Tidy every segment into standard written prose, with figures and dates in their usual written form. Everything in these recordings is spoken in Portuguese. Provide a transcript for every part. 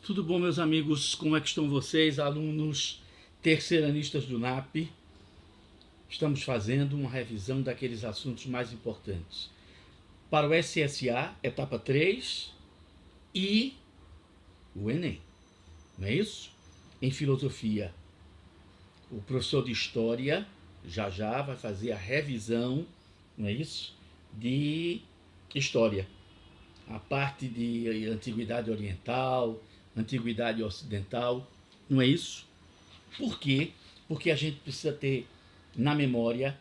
Tudo bom, meus amigos? Como é que estão vocês, alunos terceiranistas do NAP? Estamos fazendo uma revisão daqueles assuntos mais importantes. Para o SSA, etapa 3 e o Enem, não é isso? Em filosofia, o professor de História já vai fazer a revisão, não é isso? De História. A parte de Antiguidade Oriental, Antiguidade Ocidental, não é isso? Por quê? Porque a gente precisa ter na memória,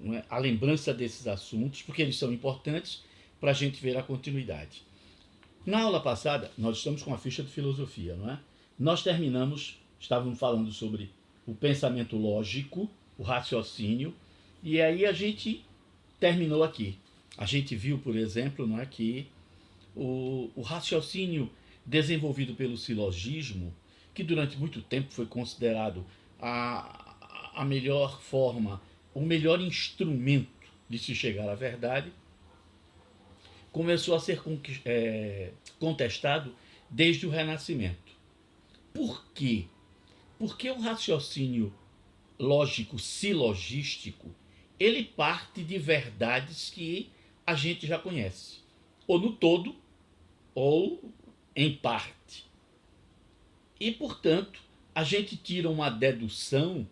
não é, a lembrança desses assuntos, porque eles são importantes para a gente ver a continuidade. Na aula passada, nós estamos com a ficha de filosofia, não é? Nós estávamos falando sobre o pensamento lógico, o raciocínio, e aí a gente terminou aqui. A gente viu, por exemplo, não é, que o raciocínio desenvolvido pelo silogismo, que durante muito tempo foi considerado a melhor forma, o melhor instrumento de se chegar à verdade, começou a ser contestado desde o Renascimento. Por quê? Porque o raciocínio lógico silogístico, ele parte de verdades que a gente já conhece, ou no todo, ou em parte. E, portanto, a gente tira uma dedução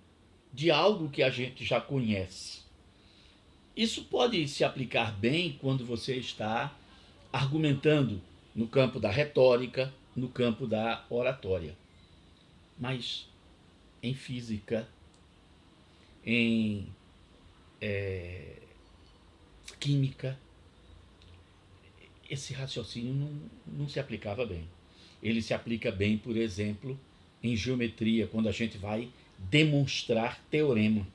de algo que a gente já conhece. Isso pode se aplicar bem quando você está argumentando no campo da retórica, no campo da oratória. Mas em física, em química, esse raciocínio não se aplicava bem. Ele se aplica bem, por exemplo, em geometria, quando a gente vai demonstrar teorema.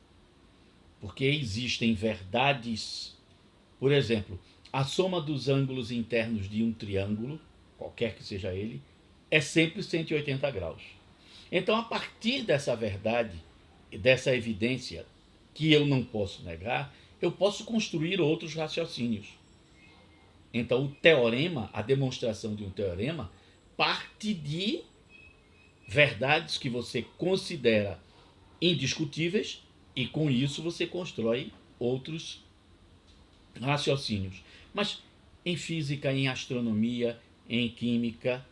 Porque existem verdades, por exemplo, a soma dos ângulos internos de um triângulo, qualquer que seja ele, é sempre 180 graus. Então, a partir dessa verdade, dessa evidência, que eu não posso negar, eu posso construir outros raciocínios. Então, o teorema, a demonstração de um teorema, parte de verdades que você considera indiscutíveis e com isso você constrói outros raciocínios. Mas em física, em astronomia, em química,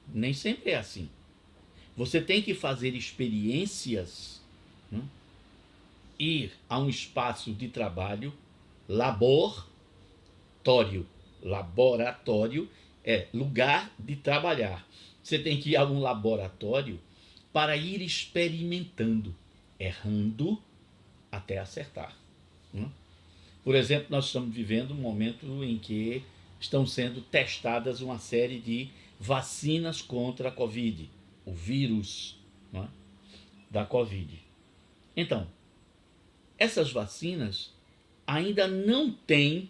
nem sempre é assim. Você tem que fazer experiências, né? Ir a um espaço de trabalho, laboratório é lugar de trabalhar. Você tem que ir a um laboratório para ir experimentando, errando até acertar, né? Por exemplo, nós estamos vivendo um momento em que estão sendo testadas uma série de vacinas contra a Covid, o vírus, né, da Covid. Então, essas vacinas ainda não têm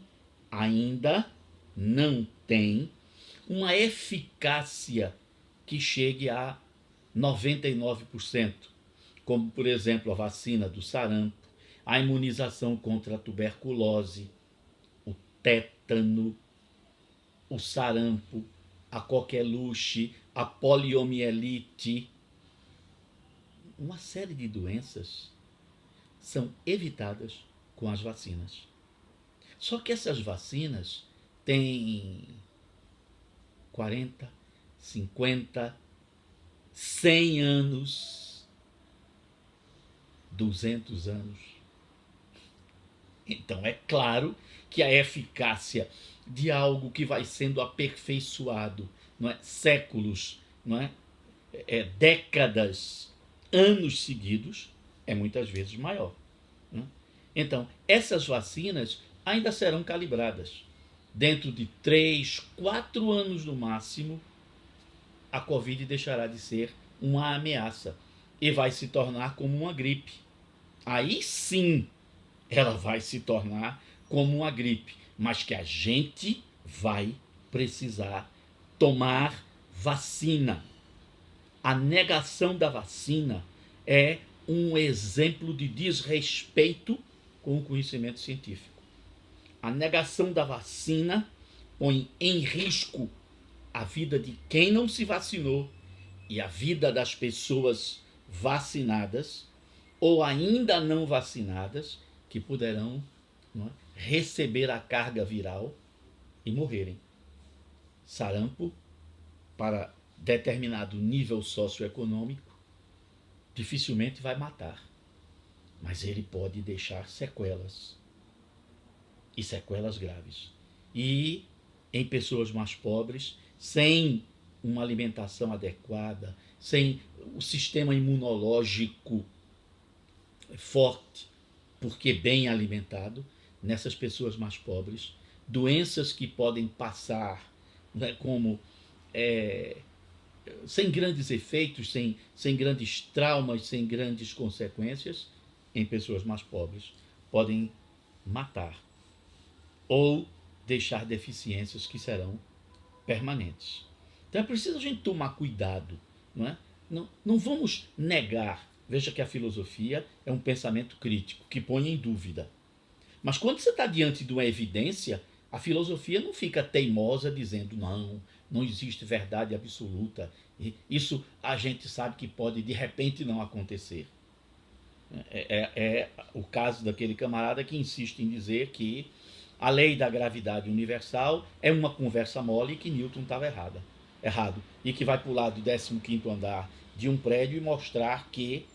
uma eficácia que chegue a 99%, como, por exemplo, a vacina do sarampo, a imunização contra a tuberculose, o tétano, o sarampo, a coqueluche, a poliomielite. Uma série de doenças são evitadas com as vacinas. Só que essas vacinas têm 40, 50, 100 anos, 200 anos. Então é claro que a eficácia de algo que vai sendo aperfeiçoado, não é, séculos, não é, décadas, anos seguidos, é muitas vezes maior, né? Então, essas vacinas ainda serão calibradas. Dentro de 3, 4 anos no máximo, a Covid deixará de ser uma ameaça e vai se tornar como uma gripe. Aí sim, ela vai se tornar como uma gripe, mas que a gente vai precisar tomar vacina. A negação da vacina é um exemplo de desrespeito com o conhecimento científico. A negação da vacina põe em risco a vida de quem não se vacinou e a vida das pessoas vacinadas ou ainda não vacinadas que poderão, não é, receber a carga viral e morrerem. Sarampo, para determinado nível socioeconômico, dificilmente vai matar, mas ele pode deixar sequelas, e sequelas graves. E em pessoas mais pobres, sem uma alimentação adequada, sem o sistema imunológico forte, porque bem alimentado, nessas pessoas mais pobres, doenças que podem passar, né, como sem grandes efeitos, sem grandes traumas, sem grandes consequências, em pessoas mais pobres, podem matar ou deixar deficiências que serão permanentes. Então é preciso a gente tomar cuidado, não é? Não vamos negar. Veja que a filosofia é um pensamento crítico, que põe em dúvida. Mas quando você está diante de uma evidência, a filosofia não fica teimosa dizendo não existe verdade absoluta. Isso a gente sabe que pode de repente não acontecer. É o caso daquele camarada que insiste em dizer que a lei da gravidade universal é uma conversa mole e que Newton estava errado. E que vai pular do 15º andar de um prédio e mostrar que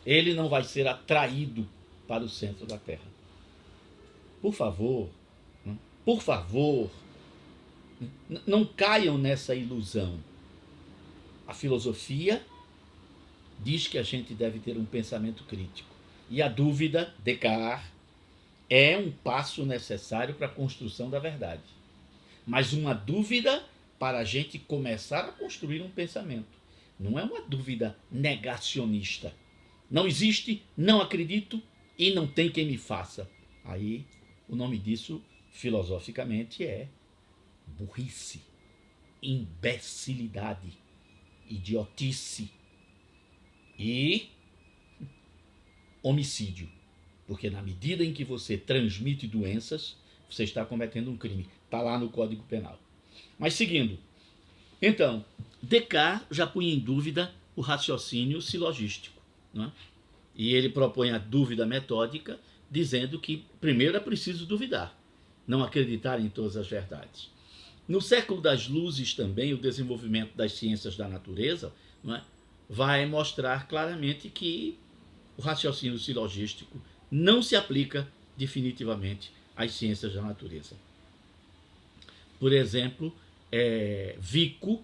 ele não vai ser atraído para o centro da Terra. Por favor, não caiam nessa ilusão. A filosofia diz que a gente deve ter um pensamento crítico. E a dúvida, Descartes, é um passo necessário para a construção da verdade. Mas uma dúvida para a gente começar a construir um pensamento. Não é uma dúvida negacionista. Não existe, não acredito e não tem quem me faça. Aí o nome disso, filosoficamente, é burrice, imbecilidade, idiotice e homicídio. Porque na medida em que você transmite doenças, você está cometendo um crime. Está lá no Código Penal. Mas seguindo. Então, Descartes já punha em dúvida o raciocínio silogístico. Não é? E ele propõe a dúvida metódica, dizendo que primeiro é preciso duvidar, não acreditar em todas as verdades. No século das luzes também, o desenvolvimento das ciências da natureza, não é, vai mostrar claramente que o raciocínio silogístico não se aplica definitivamente às ciências da natureza. Por exemplo, Vico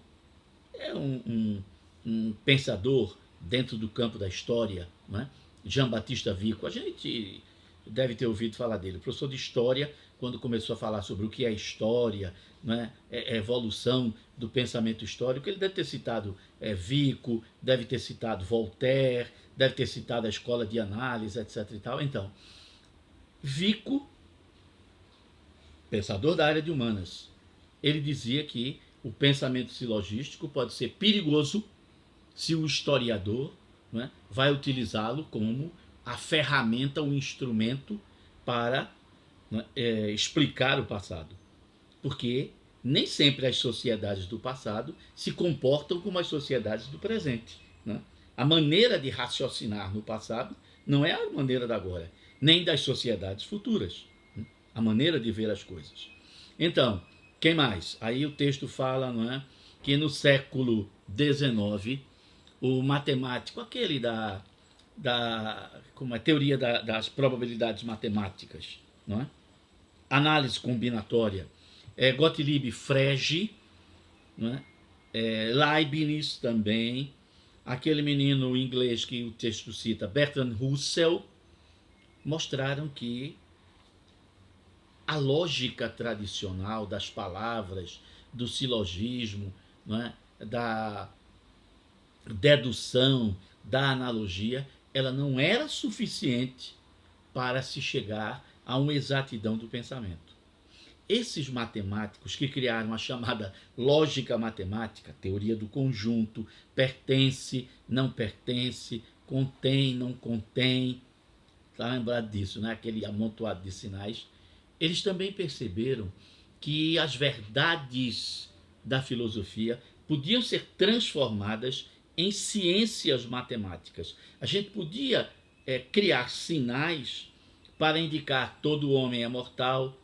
é um pensador dentro do campo da história, não é? Jean-Baptiste Vico, a gente deve ter ouvido falar dele, professor de história, quando começou a falar sobre o que é história, não é? A evolução do pensamento histórico, ele deve ter citado Vico, deve ter citado Voltaire, deve ter citado a escola de análise, etc. e tal. Então, Vico, pensador da área de humanas, ele dizia que o pensamento silogístico pode ser perigoso se o historiador, não é, vai utilizá-lo como a ferramenta, o instrumento para, não é, explicar o passado. Porque nem sempre as sociedades do passado se comportam como as sociedades do presente. Não é? A maneira de raciocinar no passado não é a maneira da agora, nem das sociedades futuras. Não é? A maneira de ver as coisas. Então, quem mais? Aí o texto fala, não é, que no século XIX, o matemático, aquele como é, teoria das probabilidades matemáticas, não é? Análise combinatória, Gottlieb Frege, não é? Leibniz também, aquele menino inglês que o texto cita, Bertrand Russell, mostraram que a lógica tradicional das palavras, do silogismo, não é? Da dedução, da analogia, ela não era suficiente para se chegar a uma exatidão do pensamento. Esses matemáticos que criaram a chamada lógica matemática, teoria do conjunto, pertence, não pertence, contém, não contém, está lembrado disso, né? Aquele amontoado de sinais, eles também perceberam que as verdades da filosofia podiam ser transformadas em ciências matemáticas. A gente podia criar sinais para indicar todo homem é mortal,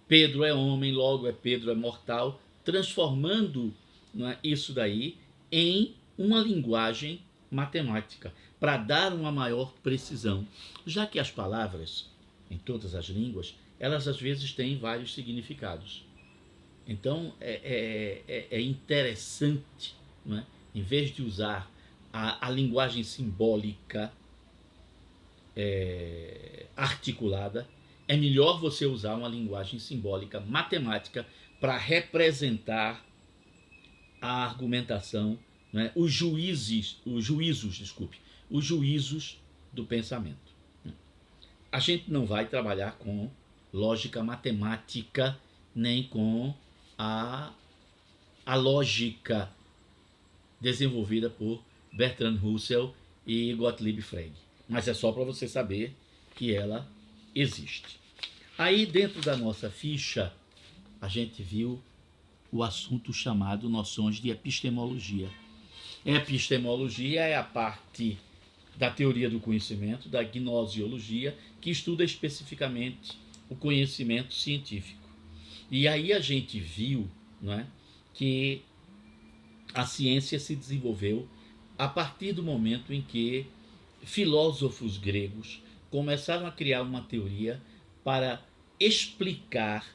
Pedro é homem, logo Pedro é mortal, transformando, não é, isso daí em uma linguagem matemática, para dar uma maior precisão. Já que as palavras, em todas as línguas, elas às vezes têm vários significados. Então é interessante, não é? Em vez de usar a linguagem simbólica articulada, é melhor você usar uma linguagem simbólica matemática para representar a argumentação, né, os juízos do pensamento. A gente não vai trabalhar com lógica matemática nem com a lógica desenvolvida por Bertrand Russell e Gottlieb Frege. Mas é só para você saber que ela existe. Aí dentro da nossa ficha, a gente viu o assunto chamado noções de epistemologia. Epistemologia é a parte da teoria do conhecimento, da gnoseologia, que estuda especificamente o conhecimento científico. E aí a gente viu, não é, que a ciência se desenvolveu a partir do momento em que filósofos gregos começaram a criar uma teoria para explicar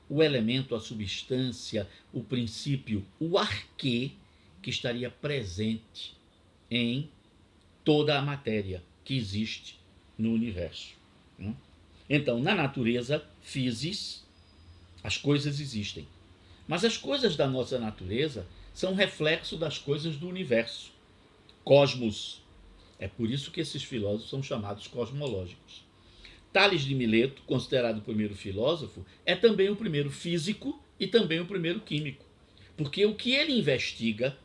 o elemento, a substância, o princípio, o arquê que estaria presente em toda a matéria que existe no universo. Então, na natureza, physis, as coisas existem. Mas as coisas da nossa natureza são reflexo das coisas do universo. Cosmos. É por isso que esses filósofos são chamados cosmológicos. Tales de Mileto, considerado o primeiro filósofo, é também o primeiro físico e também o primeiro químico. Porque o que ele investiga,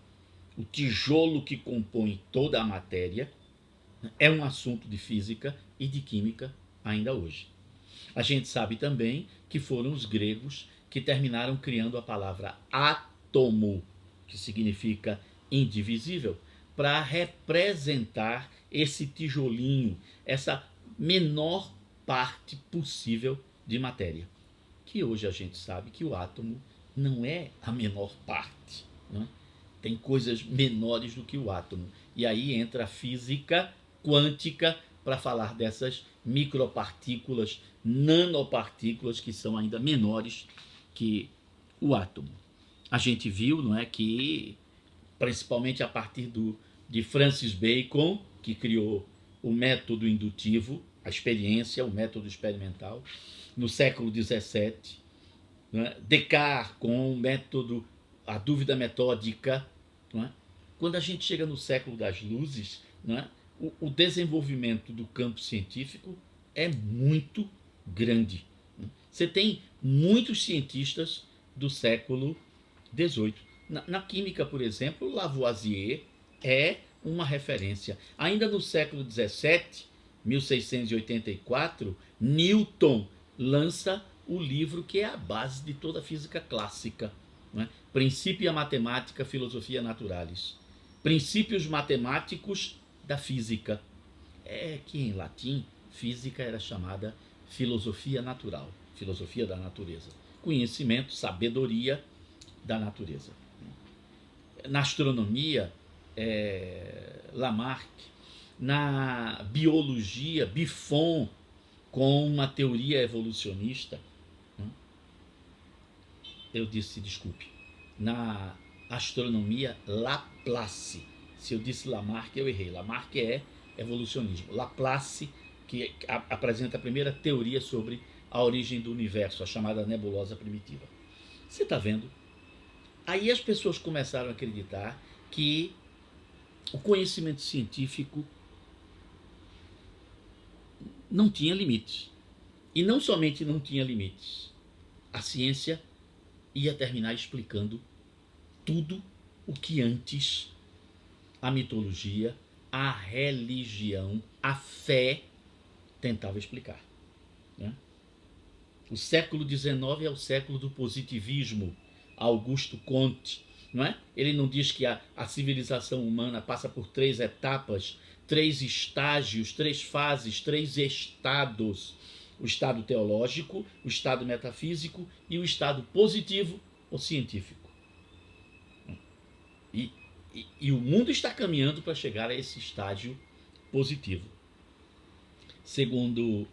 o tijolo que compõe toda a matéria, é um assunto de física e de química ainda hoje. A gente sabe também que foram os gregos que terminaram criando a palavra átomo, que significa indivisível, para representar esse tijolinho, essa menor parte possível de matéria. Que hoje a gente sabe que o átomo não é a menor parte, né? Tem coisas menores do que o átomo. E aí entra a física quântica para falar dessas micropartículas, nanopartículas que são ainda menores que o átomo. A gente viu, não é, que principalmente a partir de Francis Bacon, que criou o método indutivo, a experiência, o método experimental, no século XVII, né? Descartes com o método, a dúvida metódica, né? Quando a gente chega no século das luzes, né, o desenvolvimento do campo científico é muito grande. Você tem muitos cientistas do século XVIII. Na química, por exemplo, Lavoisier é uma referência. Ainda no século XVII, 1684, Newton lança o livro que é a base de toda a física clássica, né? Principia Mathematica Philosophiae Naturalis. Princípios matemáticos da física. É que em latim, física era chamada filosofia natural, filosofia da natureza. Conhecimento, sabedoria da natureza. Na astronomia, Lamarck. Na biologia, Buffon, com uma teoria evolucionista. Eu disse, desculpe. Na astronomia, Laplace. Se eu disse Lamarck, eu errei. Lamarck é evolucionismo. Laplace, que apresenta a primeira teoria sobre a origem do universo, a chamada nebulosa primitiva. Você está vendo? Aí as pessoas começaram a acreditar que o conhecimento científico não tinha limites. E não somente não tinha limites, a ciência ia terminar explicando tudo o que antes a mitologia, a religião, a fé tentava explicar, né? O século XIX é o século do positivismo, Augusto Comte, não é? Ele não diz que a civilização humana passa por 3 etapas, 3 estágios, 3 fases, 3 estados: o estado teológico, o estado metafísico e o estado positivo ou científico. E o mundo está caminhando para chegar a esse estágio positivo. Segundo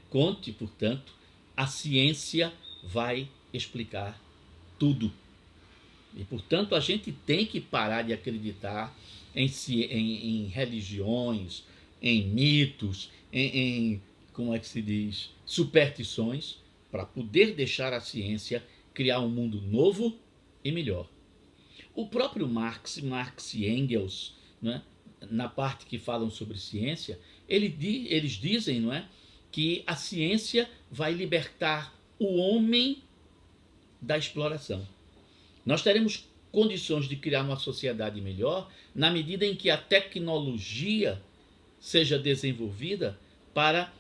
Comte, portanto, a ciência vai explicar tudo. E, portanto, a gente tem que parar de acreditar em religiões, em mitos, como é que se diz, superstições, para poder deixar a ciência criar um mundo novo e melhor. O próprio Marx e Engels, né, na parte que falam sobre ciência, eles dizem, não é, que a ciência vai libertar o homem da exploração. Nós teremos condições de criar uma sociedade melhor na medida em que a tecnologia seja desenvolvida para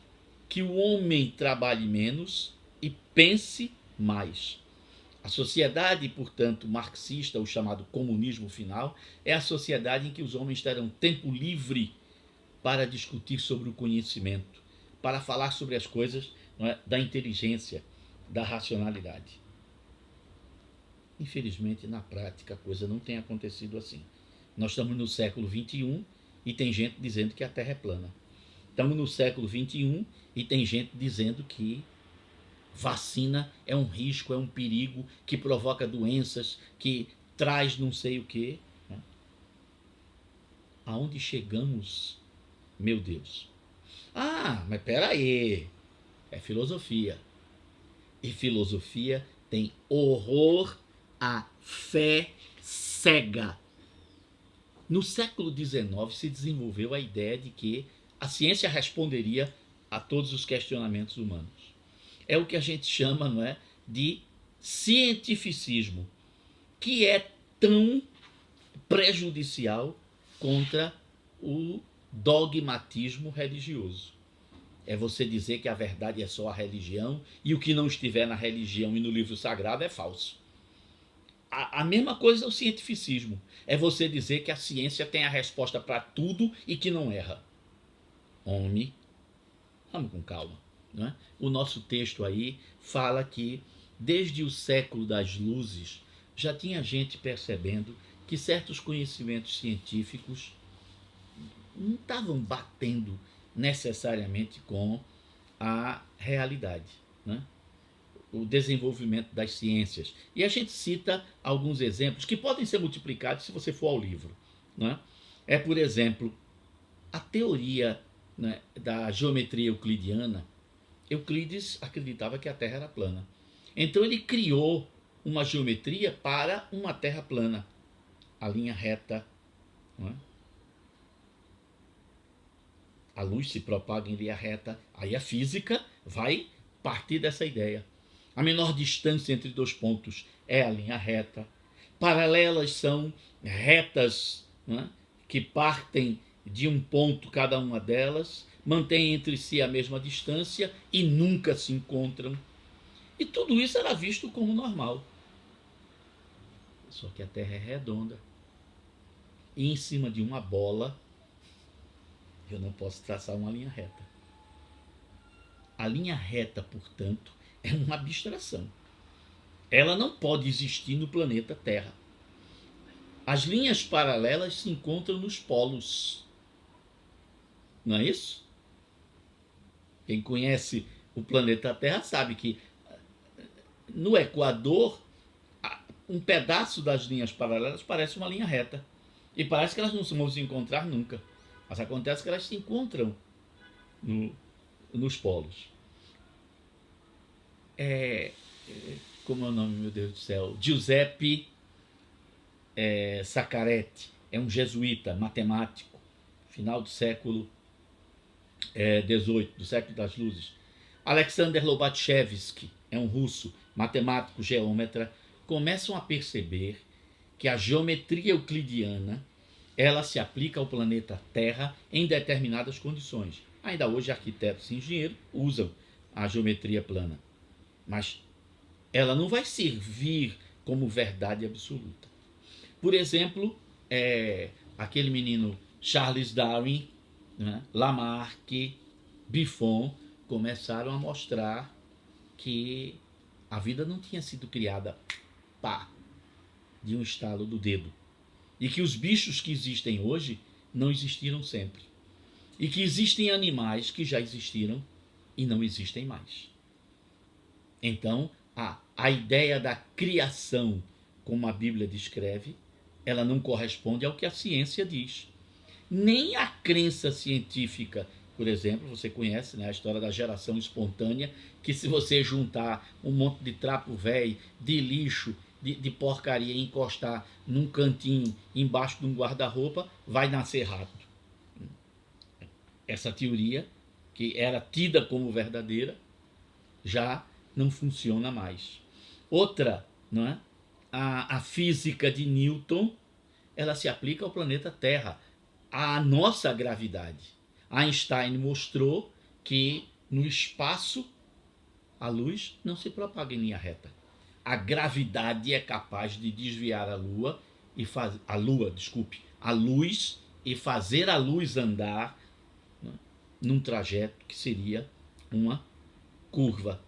que o homem trabalhe menos e pense mais. A sociedade, portanto, marxista, o chamado comunismo final, é a sociedade em que os homens terão tempo livre para discutir sobre o conhecimento, para falar sobre as coisas, não é, da inteligência, da racionalidade. Infelizmente, na prática, a coisa não tem acontecido assim. Nós estamos no século XXI e tem gente dizendo que a Terra é plana. Estamos no século XXI e tem gente dizendo que vacina é um risco, é um perigo, que provoca doenças, que traz não sei o quê. Aonde chegamos, meu Deus? Ah, mas peraí, é filosofia. E filosofia tem horror à fé cega. No século XIX se desenvolveu a ideia de que a ciência responderia a todos os questionamentos humanos. É o que a gente chama, não é, de cientificismo, que é tão prejudicial contra o dogmatismo religioso. É você dizer que a verdade é só a religião e o que não estiver na religião e no livro sagrado é falso. A mesma coisa é o cientificismo. É você dizer que a ciência tem a resposta para tudo e que não erra. Homem, vamos com calma. Não é? O nosso texto aí fala que desde o século das luzes já tinha gente percebendo que certos conhecimentos científicos não estavam batendo necessariamente com a realidade, né? O desenvolvimento das ciências. E a gente cita alguns exemplos que podem ser multiplicados se você for ao livro, né? É, por exemplo, a teoria, né, da geometria euclidiana. Euclides acreditava que a Terra era plana. Então ele criou uma geometria para uma Terra plana. A linha reta, não é? A luz se propaga em linha reta. Aí a física vai partir dessa ideia. A menor distância entre dois pontos é a linha reta. Paralelas são retas, não é, que partem de um ponto cada uma delas, mantêm entre si a mesma distância e nunca se encontram. E tudo isso era visto como normal. Só que a Terra é redonda. E em cima de uma bola, eu não posso traçar uma linha reta. A linha reta, portanto, é uma abstração. Ela não pode existir no planeta Terra. As linhas paralelas se encontram nos polos. Não é isso? Quem conhece o planeta Terra sabe que no Equador, um pedaço das linhas paralelas parece uma linha reta. E parece que elas não vão se encontrar nunca. Mas acontece que elas se encontram nos polos. Como é o nome, meu Deus do céu? Giuseppe Saccaretti. É um jesuíta, matemático, final do século XVIII, do século das luzes. Alexander Lobachevsky, é um russo, matemático, geômetra, começam a perceber que a geometria euclidiana ela se aplica ao planeta Terra em determinadas condições. Ainda hoje arquitetos e engenheiros usam a geometria plana, mas ela não vai servir como verdade absoluta. Por exemplo, aquele menino Charles Darwin, né, Lamarck, Buffon, começaram a mostrar que a vida não tinha sido criada de um estalo do dedo. E que os bichos que existem hoje não existiram sempre. E que existem animais que já existiram e não existem mais. Então, a ideia da criação, como a Bíblia descreve, ela não corresponde ao que a ciência diz. Nem a crença científica, por exemplo, você conhece, né, a história da geração espontânea, que se você juntar um monte de trapo velho, de lixo, de porcaria e encostar num cantinho embaixo de um guarda-roupa, vai nascer rato. Essa teoria, que era tida como verdadeira, já não funciona mais. Outra, não é? A física de Newton, ela se aplica ao planeta Terra, à nossa gravidade. Einstein mostrou que no espaço a luz não se propaga em linha reta. A gravidade é capaz de desviar a luz e fazer a luz andar, né, num trajeto que seria uma curva.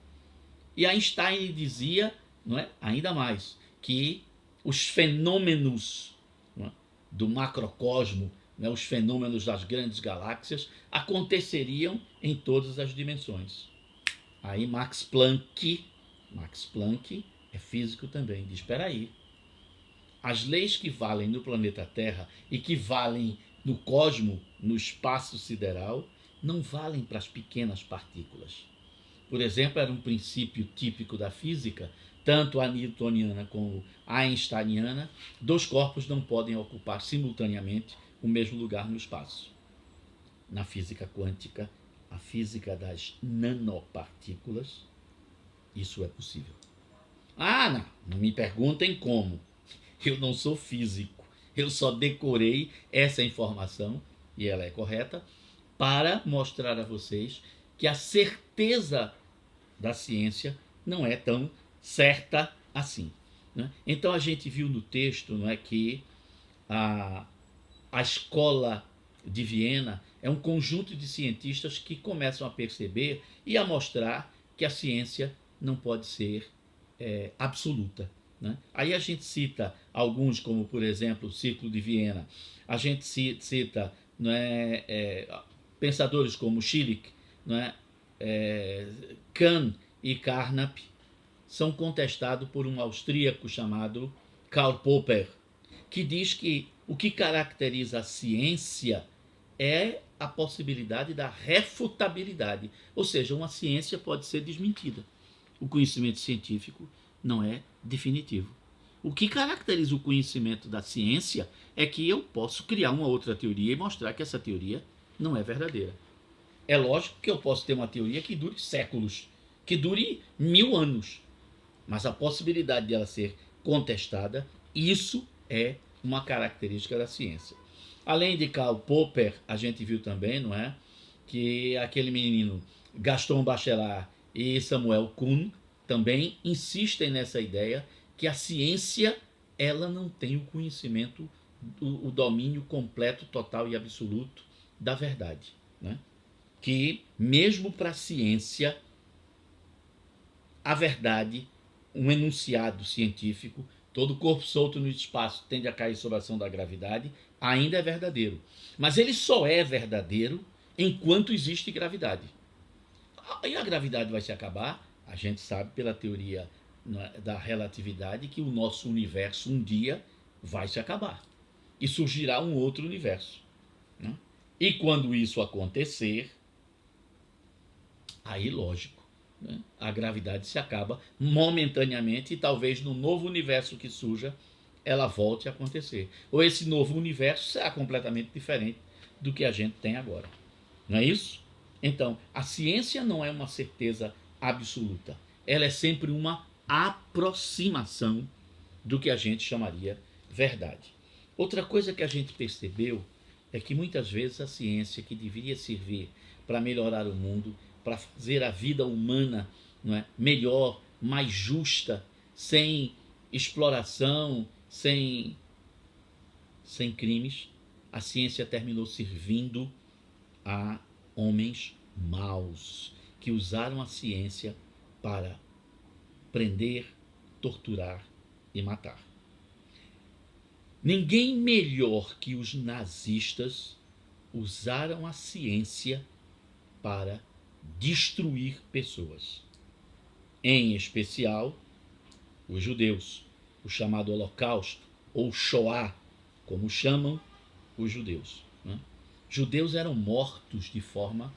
E Einstein dizia, não é, ainda mais, que os fenômenos, não é, do macrocosmo, né, os fenômenos das grandes galáxias, aconteceriam em todas as dimensões. Aí Max Planck é físico também, diz, espera aí, as leis que valem no planeta Terra e que valem no cosmo, no espaço sideral, não valem para as pequenas partículas. Por exemplo, era um princípio típico da física, tanto a newtoniana como a einsteiniana, dois corpos não podem ocupar simultaneamente o mesmo lugar no espaço. Na física quântica, a física das nanopartículas, isso é possível. Não me perguntem como. Eu não sou físico. Eu só decorei essa informação, e ela é correta, para mostrar a vocês que a certeza da ciência não é tão certa assim, né? Então a gente viu no texto, não é, que a escola de Viena é um conjunto de cientistas que começam a perceber e a mostrar que a ciência não pode ser absoluta, né? Aí a gente cita alguns, como por exemplo o Círculo de Viena, a gente cita, não é, pensadores como Schlick, não é, Kahn e Carnap, são contestados por um austríaco chamado Karl Popper, que diz que o que caracteriza a ciência é a possibilidade da refutabilidade, ou seja, uma ciência pode ser desmentida. O conhecimento científico não é definitivo. O que caracteriza o conhecimento da ciência é que eu posso criar uma outra teoria e mostrar que essa teoria não é verdadeira. É lógico que eu posso ter uma teoria que dure séculos, que dure 1000 anos, mas a possibilidade de ela ser contestada, isso é uma característica da ciência. Além de Karl Popper, a gente viu também, não é, que aquele menino Gaston Bachelard e Samuel Kuhn também insistem nessa ideia que a ciência, ela não tem o conhecimento, o domínio completo, total e absoluto da verdade, né? Que mesmo para a ciência, a verdade, um enunciado científico, todo corpo solto no espaço tende a cair sob a ação da gravidade, ainda é verdadeiro. Mas ele só é verdadeiro enquanto existe gravidade. E a gravidade vai se acabar, a gente sabe pela teoria da relatividade que o nosso universo um dia vai se acabar e surgirá um outro universo, né? E quando isso acontecer, aí lógico, né, a gravidade se acaba momentaneamente e talvez no novo universo que surja ela volte a acontecer, ou esse novo universo será completamente diferente do que a gente tem agora, não é isso? Então a ciência não é uma certeza absoluta, ela é sempre uma aproximação do que a gente chamaria verdade. Outra coisa que a gente percebeu é que muitas vezes a ciência, que deveria servir para melhorar o mundo, para fazer a vida humana, não é, melhor, mais justa, sem exploração, sem crimes, a ciência terminou servindo a homens maus, que usaram a ciência para prender, torturar e matar. Ninguém melhor que os nazistas usaram a ciência para destruir pessoas. Em especial, os judeus, o chamado Holocausto, ou Shoah, como chamam os judeus. Né? Judeus eram mortos de forma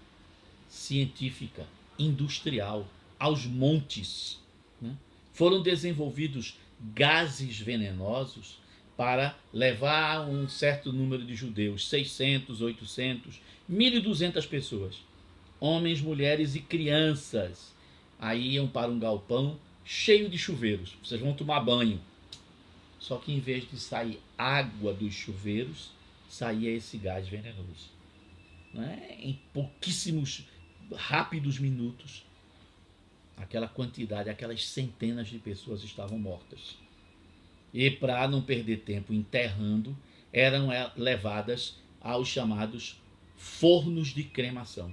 científica, industrial, aos montes. Né? Foram desenvolvidos gases venenosos para levar um certo número de judeus, 600, 800, 1.200 pessoas, homens, mulheres e crianças, aí iam para um galpão cheio de chuveiros. Vocês vão tomar banho. Só que em vez de sair água dos chuveiros, saía esse gás venenoso. Né? Em pouquíssimos, rápidos minutos, aquela quantidade, aquelas centenas de pessoas estavam mortas. E para não perder tempo enterrando, eram levadas aos chamados fornos de cremação.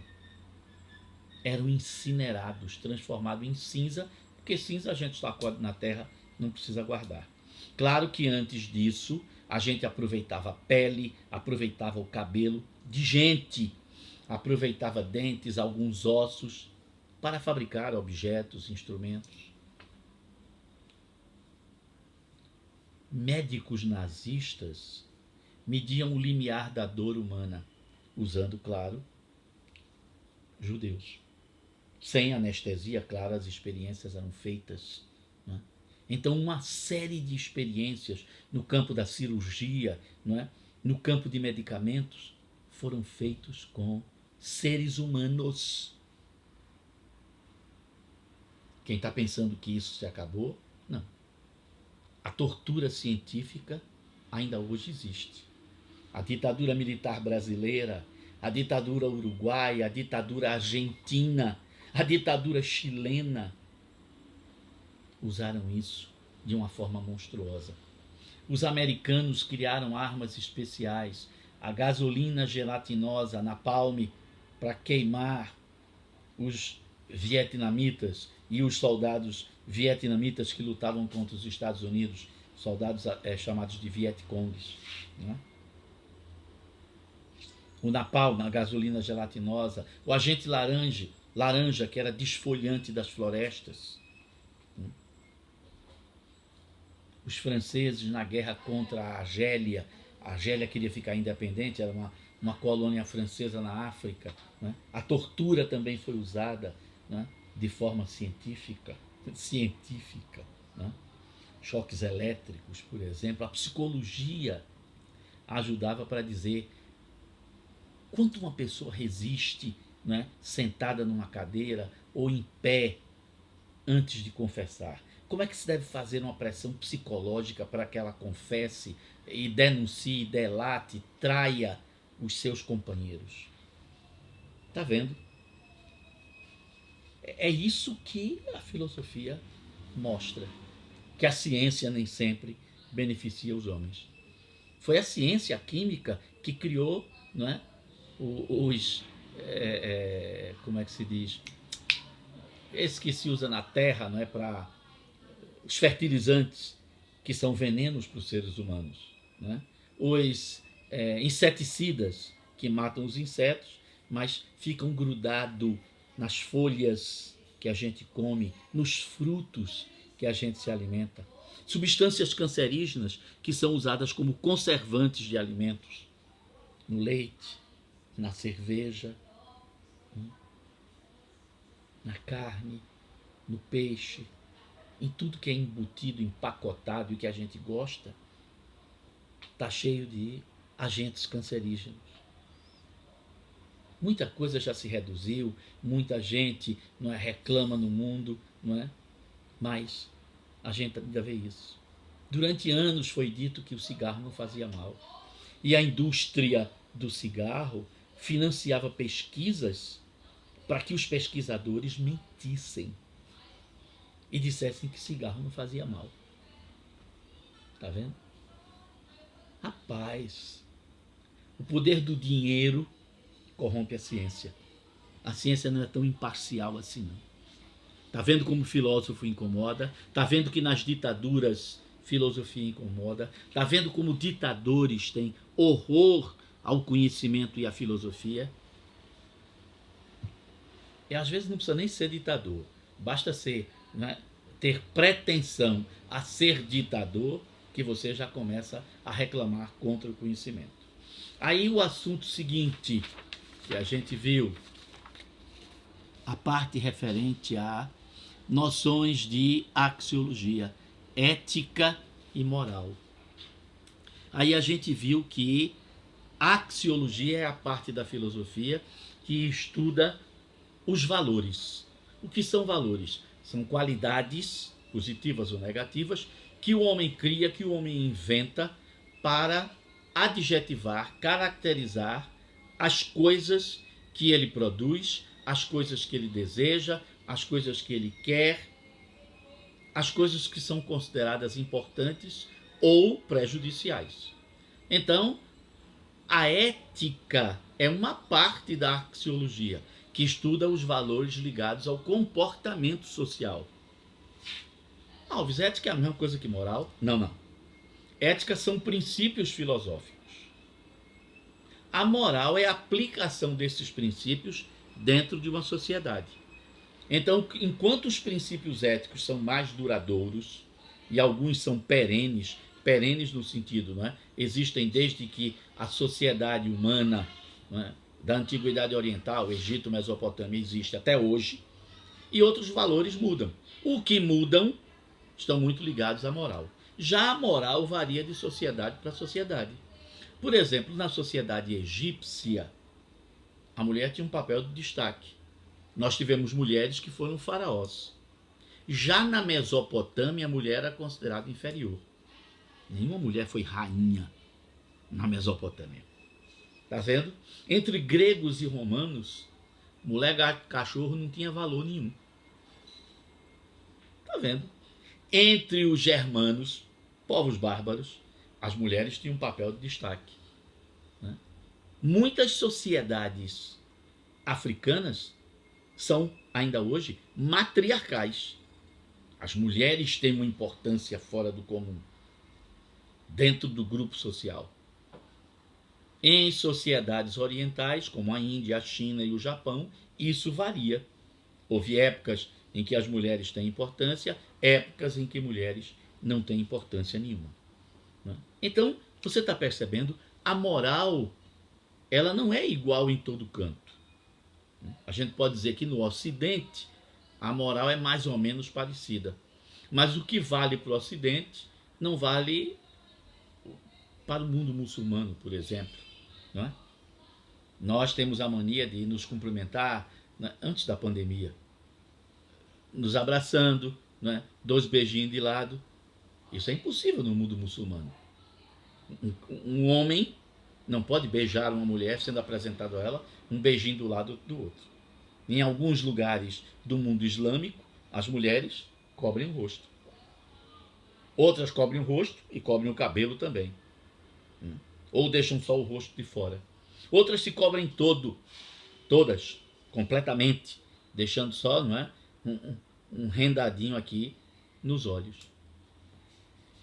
Eram incinerados, transformados em cinza, porque cinza a gente sacode na terra, não precisa guardar. Claro que antes disso, a gente aproveitava a pele, aproveitava o cabelo de gente, aproveitava dentes, alguns ossos, para fabricar objetos, instrumentos. Médicos nazistas mediam o limiar da dor humana, usando, claro, judeus. Sem anestesia, claro, as experiências eram feitas. Né? Então, uma série de experiências no campo da cirurgia, né? No campo de medicamentos, foram feitos com seres humanos. Quem está pensando que isso se acabou? Não. A tortura científica ainda hoje existe. A ditadura militar brasileira, a ditadura uruguaia, a ditadura argentina, a ditadura chilena usaram isso de uma forma monstruosa. Os americanos criaram armas especiais, a gasolina gelatinosa, a napalm, para queimar os vietnamitas e os soldados vietnamitas que lutavam contra os Estados Unidos, soldados chamados de Vietcongs. Né? O napalm, a gasolina gelatinosa, o agente laranja, que era desfolhante das florestas. Os franceses na guerra contra a Argélia queria ficar independente, era uma colônia francesa na África. Né? A tortura também foi usada, né? De forma científica. Né? Choques elétricos, por exemplo. A psicologia ajudava para dizer quanto uma pessoa resiste, né? Sentada numa cadeira ou em pé antes de confessar. Como é que se deve fazer uma pressão psicológica para que ela confesse e denuncie, delate, traia os seus companheiros? Está vendo? É isso que a filosofia mostra, que a ciência nem sempre beneficia os homens. Foi a ciência, a química, que criou, não é, como é que se diz? Esse que se usa na terra, não é, para os fertilizantes, que são venenos para os seres humanos. Né? Os inseticidas, que matam os insetos, mas ficam grudados nas folhas que a gente come, nos frutos que a gente se alimenta. Substâncias cancerígenas que são usadas como conservantes de alimentos, no leite, na cerveja, na carne, no peixe, em tudo que é embutido, empacotado e que a gente gosta, está cheio de agentes cancerígenos. Muita coisa já se reduziu, muita gente reclama no mundo, não é? Mas a gente ainda vê isso. Durante anos foi dito que o cigarro não fazia mal. E a indústria do cigarro financiava pesquisas para que os pesquisadores mentissem e dissessem que cigarro não fazia mal. Tá vendo? Rapaz, o poder do dinheiro corrompe a ciência. A ciência não é tão imparcial assim, não. Tá vendo como o filósofo incomoda? Tá vendo que nas ditaduras filosofia incomoda? Tá vendo como ditadores têm horror ao conhecimento e à filosofia? E às vezes não precisa nem ser ditador. Basta ser, né, ter pretensão a ser ditador, que você já começa a reclamar contra o conhecimento. Aí o assunto seguinte que a gente viu, a parte referente a noções de axiologia, ética e moral. Aí a gente viu que a axiologia é a parte da filosofia que estuda os valores. O que são valores? São qualidades, positivas ou negativas, que o homem cria, que o homem inventa para adjetivar, caracterizar as coisas que ele produz, as coisas que ele deseja, as coisas que ele quer, as coisas que são consideradas importantes ou prejudiciais. Então, a ética é uma parte da axiologia que estuda os valores ligados ao comportamento social. Alves, ética é a mesma coisa que moral? Não, não. Ética são princípios filosóficos. A moral é a aplicação desses princípios dentro de uma sociedade. Então, enquanto os princípios éticos são mais duradouros, e alguns são perenes, perenes no sentido, não é? Existem desde que a sociedade humana, não é, da antiguidade oriental, Egito, Mesopotâmia, existe até hoje, e outros valores mudam. O que mudam estão muito ligados à moral. Já a moral varia de sociedade para sociedade. Por exemplo, na sociedade egípcia, a mulher tinha um papel de destaque. Nós tivemos mulheres que foram faraós. Já na Mesopotâmia, a mulher era considerada inferior. Nenhuma mulher foi rainha na Mesopotâmia. Tá vendo? Entre gregos e romanos, mulher, gato, cachorro não tinha valor nenhum. Tá vendo? Entre os germanos, povos bárbaros, as mulheres tinham um papel de destaque. Né? Muitas sociedades africanas são, ainda hoje, matriarcais. As mulheres têm uma importância fora do comum, dentro do grupo social. Em sociedades orientais, como a Índia, a China e o Japão, isso varia. Houve épocas em que as mulheres têm importância, épocas em que mulheres não têm importância nenhuma. Né? Então, você está percebendo, a moral, ela não é igual em todo canto. A gente pode dizer que no Ocidente, a moral é mais ou menos parecida. Mas o que vale para o Ocidente não vale para o mundo muçulmano, por exemplo. Não é? Nós temos a mania de nos cumprimentar, né, antes da pandemia, nos abraçando, né, 2 beijinhos de lado. Isso é impossível no mundo muçulmano. Um homem não pode beijar uma mulher sendo apresentado a ela um beijinho do lado do outro. Em alguns lugares do mundo islâmico, as mulheres cobrem o rosto. Outras cobrem o rosto e cobrem o cabelo também. Ou deixam só o rosto de fora. Outras se cobrem todas, completamente, deixando só, não é, um rendadinho aqui nos olhos.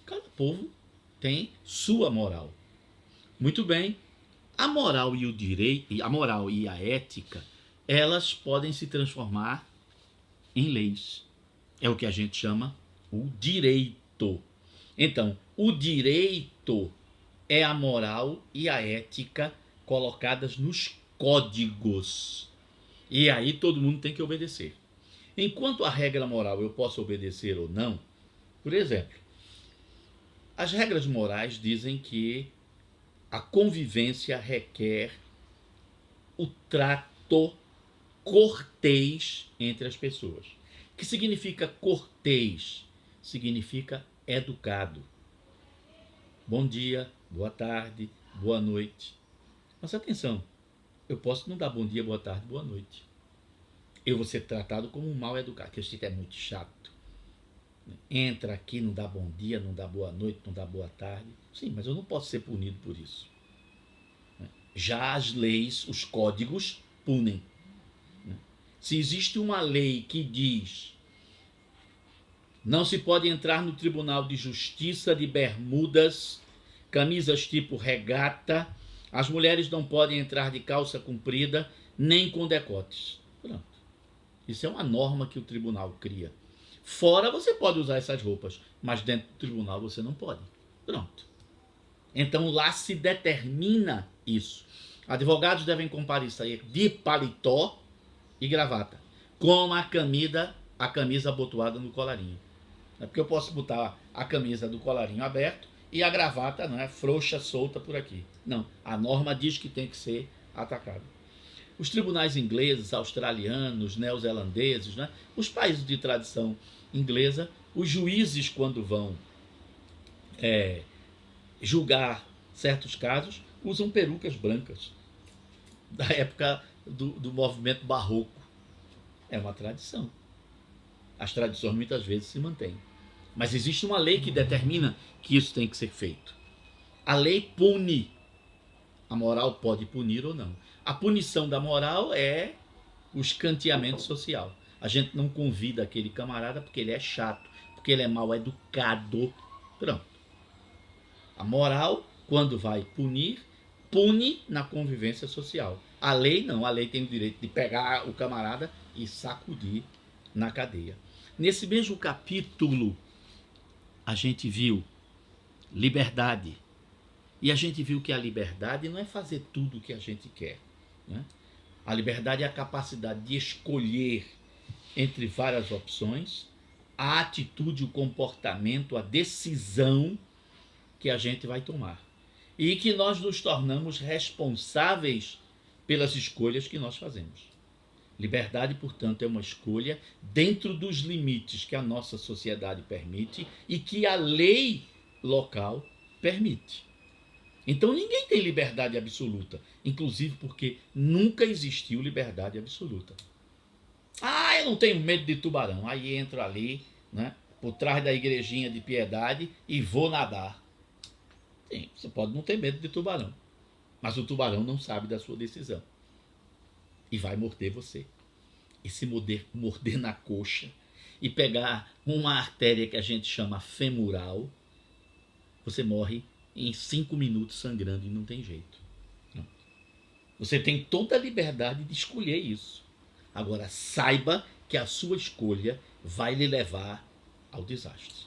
Cada povo tem sua moral. Muito bem. A moral e o direito, a moral e a ética, elas podem se transformar em leis. É o que a gente chama o direito. Então, o direito é a moral e a ética colocadas nos códigos. E aí todo mundo tem que obedecer. Enquanto a regra moral eu posso obedecer ou não, por exemplo, as regras morais dizem que a convivência requer o trato cortês entre as pessoas. O que significa cortês? Significa educado. Bom dia, boa tarde, boa noite. Mas atenção, eu posso não dar bom dia, boa tarde, boa noite. Eu vou ser tratado como um mal educado, que esse é muito chato. Entra aqui, não dá bom dia, não dá boa noite, não dá boa tarde. Sim, mas eu não posso ser punido por isso. Já as leis, os códigos, punem. Se existe uma lei que diz não se pode entrar no Tribunal de Justiça de bermudas, camisas tipo regata, as mulheres não podem entrar de calça comprida, nem com decotes. Pronto. Isso é uma norma que o tribunal cria. Fora você pode usar essas roupas, mas dentro do tribunal você não pode. Pronto. Então lá se determina isso. Advogados devem comparecer de paletó e gravata, com a camisa abotoada no colarinho. É porque eu posso botar a camisa do colarinho aberto e a gravata, não é, frouxa, solta por aqui. Não, a norma diz que tem que ser atacado. Os tribunais ingleses, australianos, neozelandeses, né, os países de tradição inglesa, os juízes, quando vão julgar certos casos, usam perucas brancas, da época do movimento barroco. É uma tradição. As tradições muitas vezes se mantêm. Mas existe uma lei que determina que isso tem que ser feito. A lei pune. A moral pode punir ou não. A punição da moral é o escanteamento social. A gente não convida aquele camarada porque ele é chato, porque ele é mal educado. Pronto. A moral, quando vai punir, pune na convivência social. A lei não. A lei tem o direito de pegar o camarada e sacudir na cadeia. Nesse mesmo capítulo, a gente viu liberdade. E a gente viu que a liberdade não é fazer tudo o que a gente quer. Né? A liberdade é a capacidade de escolher entre várias opções a atitude, o comportamento, a decisão que a gente vai tomar. E que nós nos tornamos responsáveis pelas escolhas que nós fazemos. Liberdade, portanto, é uma escolha dentro dos limites que a nossa sociedade permite e que a lei local permite. Então ninguém tem liberdade absoluta, inclusive porque nunca existiu liberdade absoluta. Ah, eu não tenho medo de tubarão. Aí entro ali, né, por trás da igrejinha de piedade e vou nadar. Sim, você pode não ter medo de tubarão, mas o tubarão não sabe da sua decisão e vai morder você. E se morder na coxa e pegar uma artéria que a gente chama femoral, você morre em 5 minutos sangrando e não tem jeito. Não. Você tem toda a liberdade de escolher isso. Agora, saiba que a sua escolha vai lhe levar ao desastre.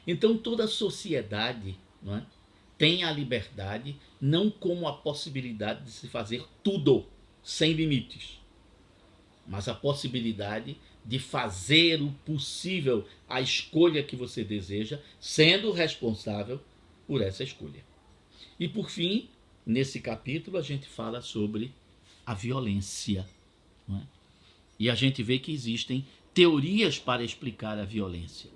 Então, toda a sociedade, não é, tem a liberdade não como a possibilidade de se fazer tudo sem limites, mas a possibilidade de fazer o possível, a escolha que você deseja, sendo responsável por essa escolha. E por fim, nesse capítulo, a gente fala sobre a violência. Não é? E a gente vê que existem teorias para explicar a violência.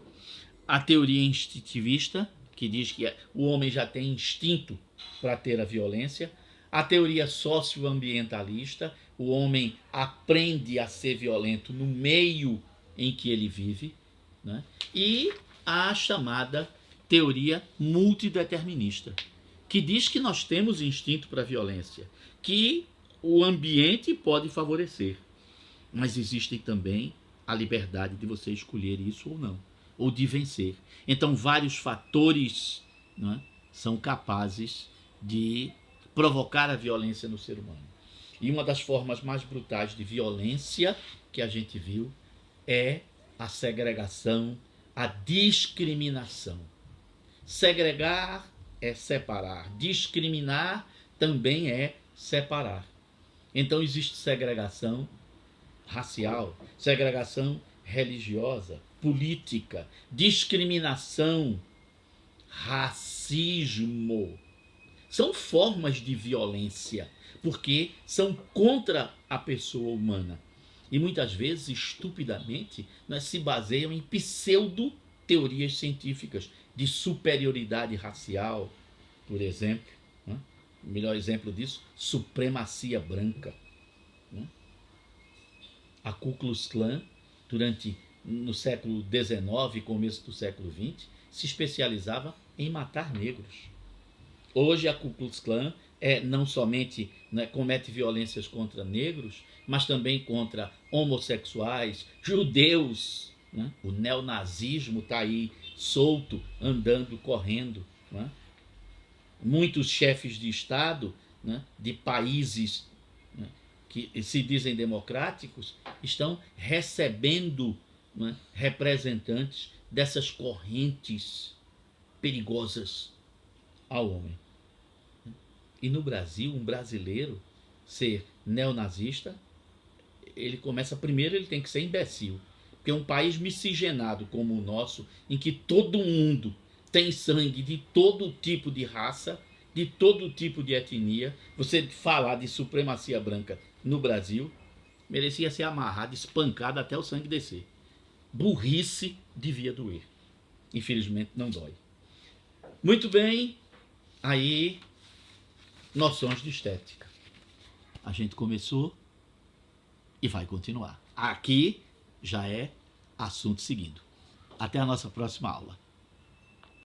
A teoria instintivista, que diz que o homem já tem instinto para ter a violência. A teoria socioambientalista, o homem aprende a ser violento no meio em que ele vive. Né? E a chamada teoria multideterminista, que diz que nós temos instinto para a violência, que o ambiente pode favorecer, mas existe também a liberdade de você escolher isso ou não, ou de vencer. Então, vários fatores, né, são capazes de provocar a violência no ser humano. E uma das formas mais brutais de violência que a gente viu é a segregação, a discriminação. Segregar é separar, discriminar também é separar. Então existe segregação racial, segregação religiosa, política, discriminação, racismo. São formas de violência, porque são contra a pessoa humana. E muitas vezes, estupidamente, nós se baseiam em pseudo-teorias científicas de superioridade racial, por exemplo. Né? O melhor exemplo disso, supremacia branca. Né? A Ku Klux Klan, durante no século XIX, começo do século XX, se especializava em matar negros. Hoje a Ku Klux Klan não somente, né, comete violências contra negros, mas também contra homossexuais, judeus. Né? O neonazismo está aí solto, andando, correndo. Né? Muitos chefes de Estado, né, de países, né, que se dizem democráticos, estão recebendo, né, representantes dessas correntes perigosas ao homem. E no Brasil, um brasileiro ser neonazista, ele começa primeiro, ele tem que ser imbecil. Porque um país miscigenado como o nosso, em que todo mundo tem sangue de todo tipo de raça, de todo tipo de etnia, você falar de supremacia branca no Brasil, merecia ser amarrado, espancado até o sangue descer. Burrice devia doer. Infelizmente não dói. Muito bem, aí noções de estética. A gente começou e vai continuar. Aqui já é assunto seguido. Até a nossa próxima aula.